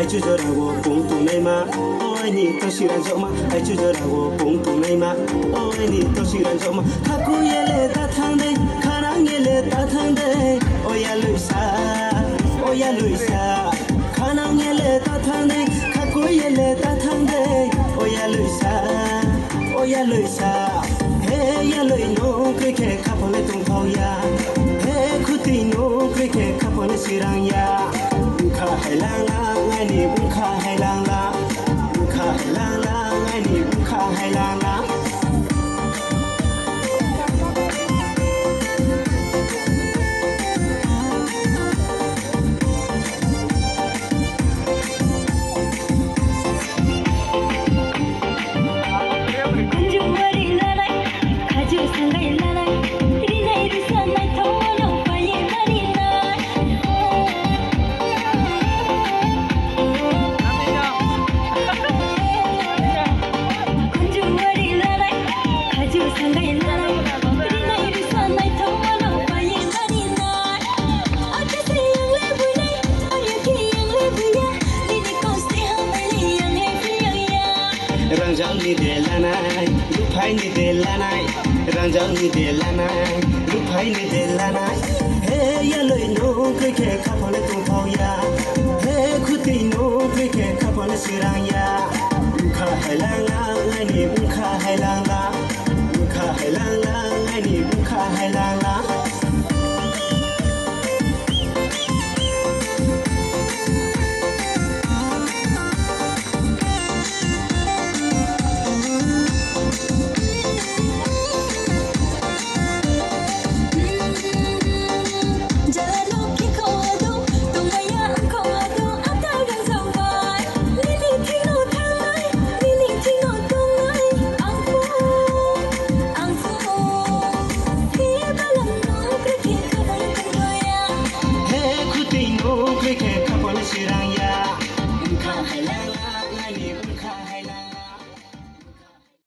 ai chujorago punto neima oi ni toshiran joma ai chujorago punto neima oi ni toshiran joma kakuyele tathande khanangele tathande oya luisa khanangele tathande kakuyele tathande oya luisa hey ya loi no krike kapole tung phau ya hey khuti no krike kapole sirang ya kha hailang la ngai ni kha hailang la ngai ni kha hailang la Rangjang ni delanai, lupai ni delanai, rangjang ni delanai, lupai ni delanai. Hey ya loi no krike kapole tung phau ya, hey khuti no krike kapole sirang ya. Kha hailang la ngai ni kha hailang la, ngai ni kha hailang la. Sirang ya, kha hailang